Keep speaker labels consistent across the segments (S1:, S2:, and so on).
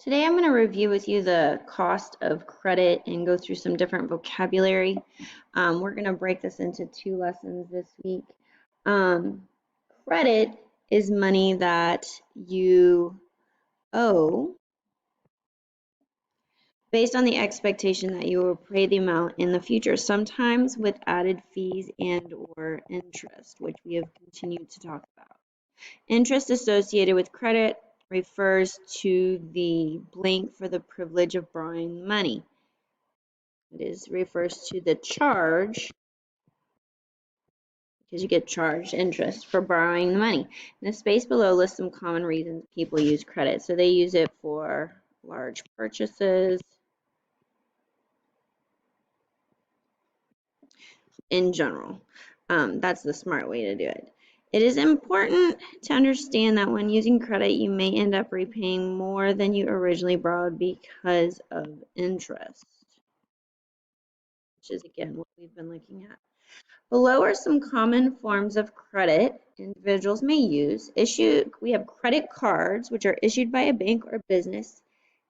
S1: Today I'm going to review with you the cost of credit and go through some different vocabulary. We're going to break this into 2 lessons this week. Credit is money that you owe based on the expectation that you will pay the amount in the future, sometimes with added fees and or interest, which we have continued to talk about. Interest associated with credit refers to the blank for the privilege of borrowing money. It refers to the charge, because you get charged interest for borrowing the money. And the space below lists some common reasons people use credit. So they use it for large purchases in general. That's the smart way to do it. It is important to understand that when using credit, you may end up repaying more than you originally borrowed because of interest, which is, again, what we've been looking at. Below are some common forms of credit individuals may use. We have credit cards, which are issued by a bank or business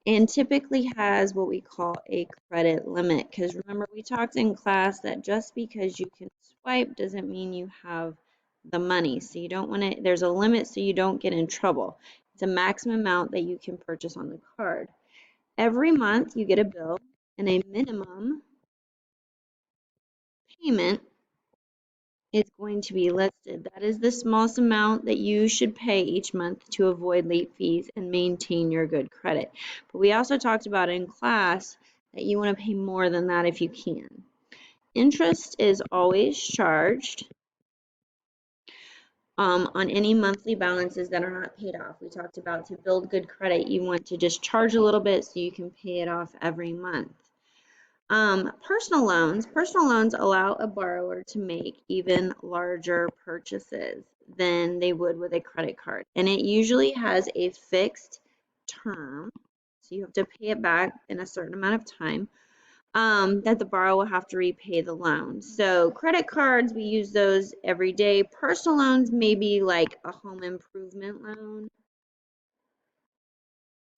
S1: and typically has what we call a credit limit. Because remember, we talked in class that just because you can swipe doesn't mean you have the money. So you don't want to, there's a limit so you don't get in trouble. It's a maximum amount that you can purchase on the card. Every month you get a bill and a minimum payment is going to be listed. That is the smallest amount that you should pay each month to avoid late fees and maintain your good credit. But we also talked about in class that you want to pay more than that if you can. Interest is always charged on any monthly balances that are not paid off. We talked about to build good credit, you want to just charge a little bit so you can pay it off every month. Personal loans allow a borrower to make even larger purchases than they would with a credit card. And it usually has a fixed term, so you have to pay it back in a certain amount of time, that the borrower will have to repay the loan. So credit cards, we use those every day. Personal loans may be like a home improvement loan.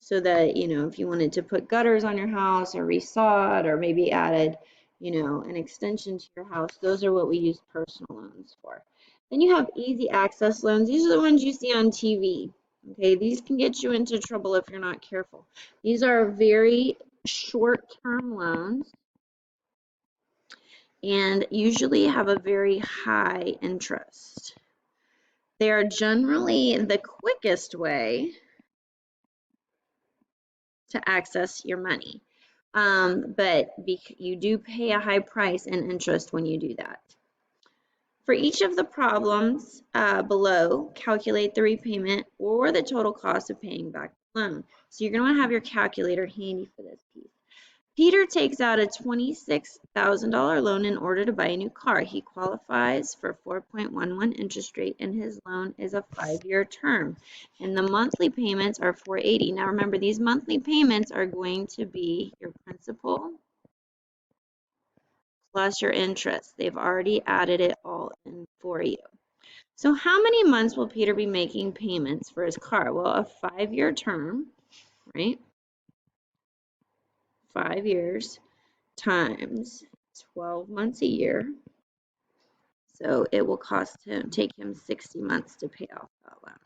S1: So that, if you wanted to put gutters on your house or resod or maybe added, an extension to your house, those are what we use personal loans for. Then you have easy access loans. These are the ones you see on TV. Okay, these can get you into trouble if you're not careful. These are very short-term loans and usually have a very high interest. They are generally the quickest way to access your money. But you do pay a high price and interest when you do that. For each of the problems below, calculate the repayment or the total cost of paying back the loan. So you're going to want to have your calculator handy for this piece. Peter takes out a $26,000 loan in order to buy a new car. He qualifies for 4.11 interest rate and his loan is a 5-year term. And the monthly payments are $480. Now remember, these monthly payments are going to be your principal plus your interest. They've already added it all in for you. So how many months will Peter be making payments for his car? Well, a 5-year term, right? 5 years times 12 months a year. So it will take him 60 months to pay off that loan.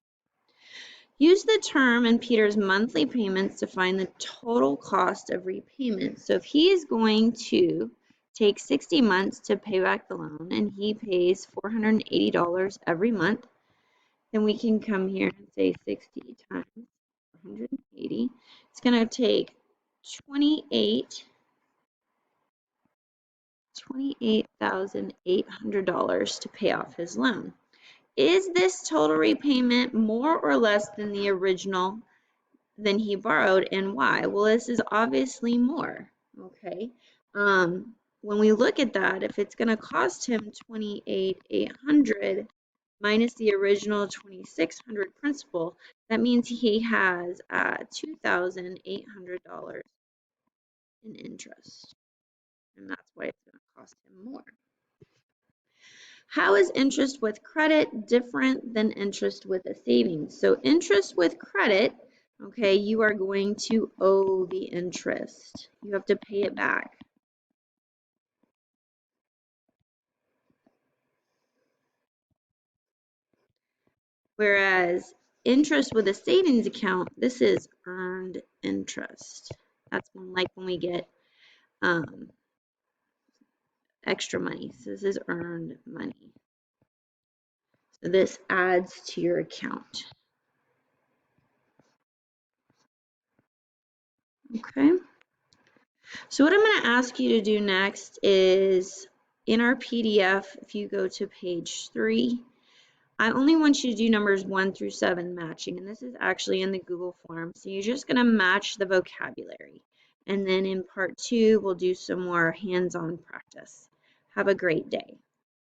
S1: Use the term and Peter's monthly payments to find the total cost of repayment. So if he is going to take 60 months to pay back the loan and he pays $480 every month, then we can come here and say 60 times 480. It's going to take $28,800 to pay off his loan. Is this total repayment more or less than the original than he borrowed, and why? Well, this is obviously more, okay? When we look at that, if it's going to cost him $28,800 minus the original $2,600 principal, that means he has $2,800 in interest, and that's why it's going to cost him more. How is interest with credit different than interest with a savings? So interest with credit Okay, you are going to owe the interest. You have to pay it back. Whereas interest with a savings account, this is earned interest. That's when we get extra money. So this is earned money. So this adds to your account. Okay. So what I'm going to ask you to do next is in our PDF, if you go to page 3, I only want you to do numbers 1 through 7 matching, and this is actually in the Google form. So you're just going to match the vocabulary. And then in part 2, we'll do some more hands-on practice. Have a great day.